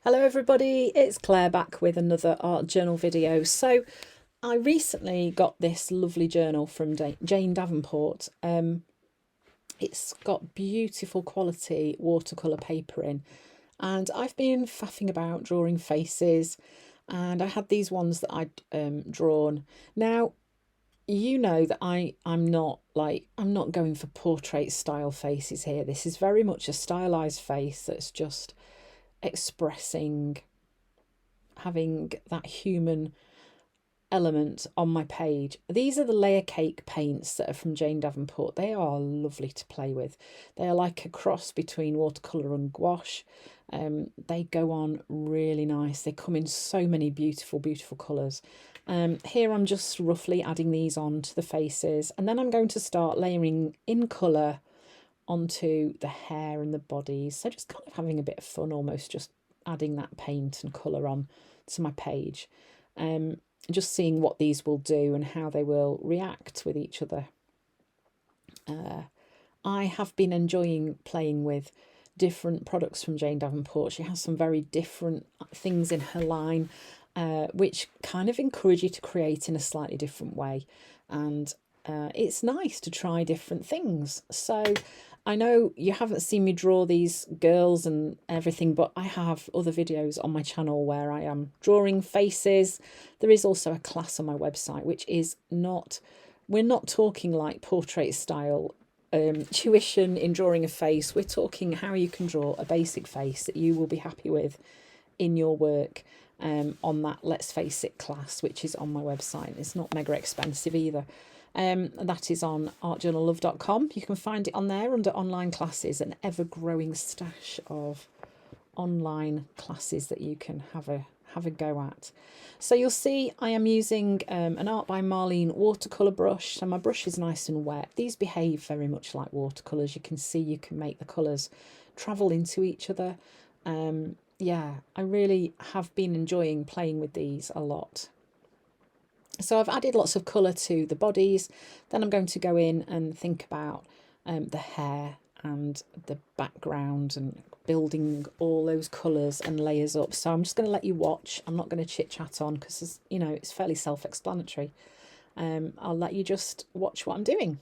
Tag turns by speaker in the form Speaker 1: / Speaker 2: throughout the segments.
Speaker 1: Hello everybody, it's Claire back with another art journal video. So I recently got this lovely journal from Jane Davenport. It's got beautiful quality watercolour paper in, and I've been faffing about drawing faces, and I had these ones that I'd drawn. Now you know that I'm not going for portrait style faces here. This is very much a stylized face that's just expressing, having that human element on my page. These are the layer cake paints that are from Jane Davenport. They are lovely to play with. They are like a cross between watercolour and gouache. They go on really nice. They come in so many beautiful colours. Here I'm just roughly adding these on to the faces, and then I'm going to start layering in colour onto the hair and the bodies. So just kind of having a bit of fun, almost just adding that paint and colour on to my page. Just seeing what these will do and how they will react with each other. I have been enjoying playing with different products from Jane Davenport. She has some very different things in her line, which kind of encourage you to create in a slightly different way. And it's nice to try different things. So I know you haven't seen me draw these girls and everything, but I have other videos on my channel where I am drawing faces. There is also a class on my website, which is not, we're not talking like portrait style tuition in drawing a face. We're talking how you can draw a basic face that you will be happy with in your work, on that Let's Face It class, which is on my website. It's not mega expensive either. That is on artjournallove.com. You can find it on there under online classes, an ever-growing stash of online classes that you can have a go at. So you'll see I am using an Art by Marlene watercolour brush. So my brush is nice and wet. These behave very much like watercolours. You can see you can make the colours travel into each other. Yeah, I really have been enjoying playing with these a lot. So I've added lots of colour to the bodies. Then I'm going to go in and think about the hair and the background and building all those colours and layers up. So I'm just going to let you watch. I'm not going to chit chat on because, you know, it's fairly self-explanatory. I'll let you just watch what I'm doing.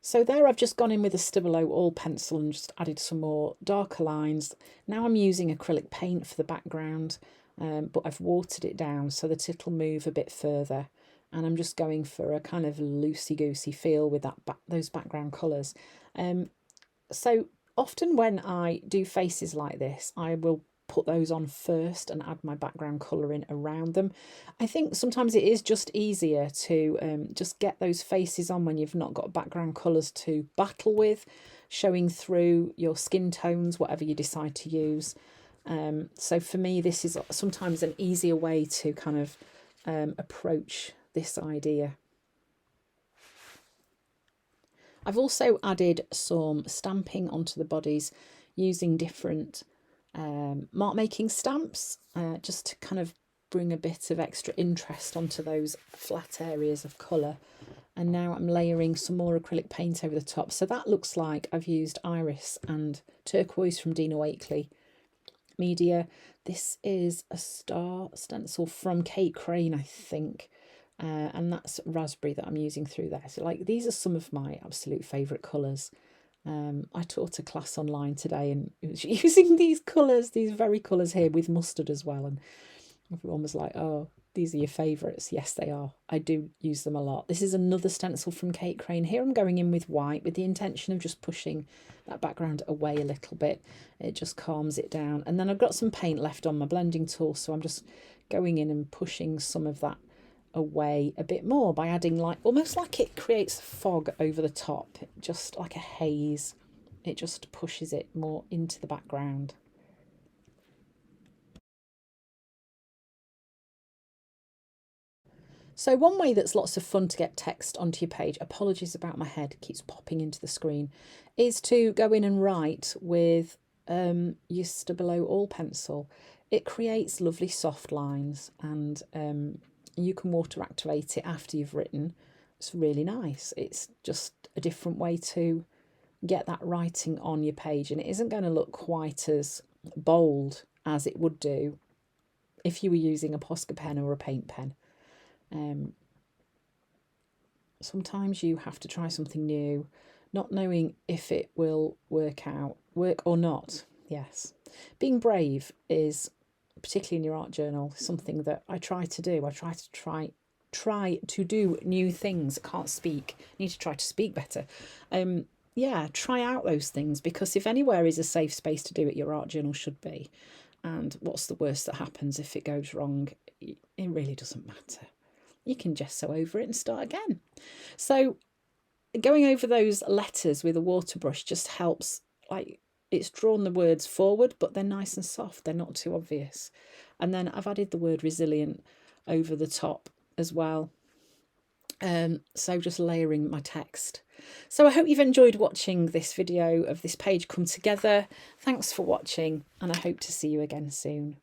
Speaker 1: So there I've just gone in with a Stabilo all pencil and just added some more darker lines. Now I'm using acrylic paint for the background, but I've watered it down so that it'll move a bit further. And I'm just going for a kind of loosey-goosey feel with those background colours. So often when I do faces like this, I will put those on first and add my background colouring around them. I think sometimes it is just easier to just get those faces on when you've not got background colours to battle with, showing through your skin tones, whatever you decide to use. So for me, this is sometimes an easier way to kind of approach this idea. I've also added some stamping onto the bodies using different mark making stamps, just to kind of bring a bit of extra interest onto those flat areas of colour. And now I'm layering some more acrylic paint over the top. So that looks like I've used iris and turquoise from Dina Wakley Media. This is a star stencil from Kate Crane, I think. And that's raspberry that I'm using through there. So like, these are some of my absolute favourite colours. I taught a class online today and it was using these colours, these very colours here with mustard as well. And everyone was like, oh, these are your favourites. Yes, they are. I do use them a lot. This is another stencil from Kate Crane. Here I'm going in with white with the intention of just pushing that background away a little bit. It just calms it down. And then I've got some paint left on my blending tool, so I'm just going in and pushing some of that away a bit more by adding, like, almost like it creates fog over the top, just like a haze. It just pushes it more into the background. So one way that's lots of fun to get text onto your page, apologies about my head, it keeps popping into the screen, is to go in and write with your Stabilo all pencil. It creates lovely soft lines, and you can water activate it after you've written. It's really nice. It's just a different way to get that writing on your page, and it isn't going to look quite as bold as it would do if you were using a Posca pen or a paint pen. Sometimes you have to try something new, not knowing if it will work or not. Yes. Being brave is, particularly in your art journal, something that I try to do. I try to do new things. I can't speak. I need to try to speak better. Yeah, try out those things, because if anywhere is a safe space to do it, your art journal should be. And what's the worst that happens if it goes wrong? It really doesn't matter. You can gesso over it and start again. So going over those letters with a water brush just helps, like, it's drawn the words forward, but they're nice and soft. They're not too obvious. And then I've added the word resilient over the top as well. So just layering my text. So I hope you've enjoyed watching this video of this page come together. Thanks for watching, and I hope to see you again soon.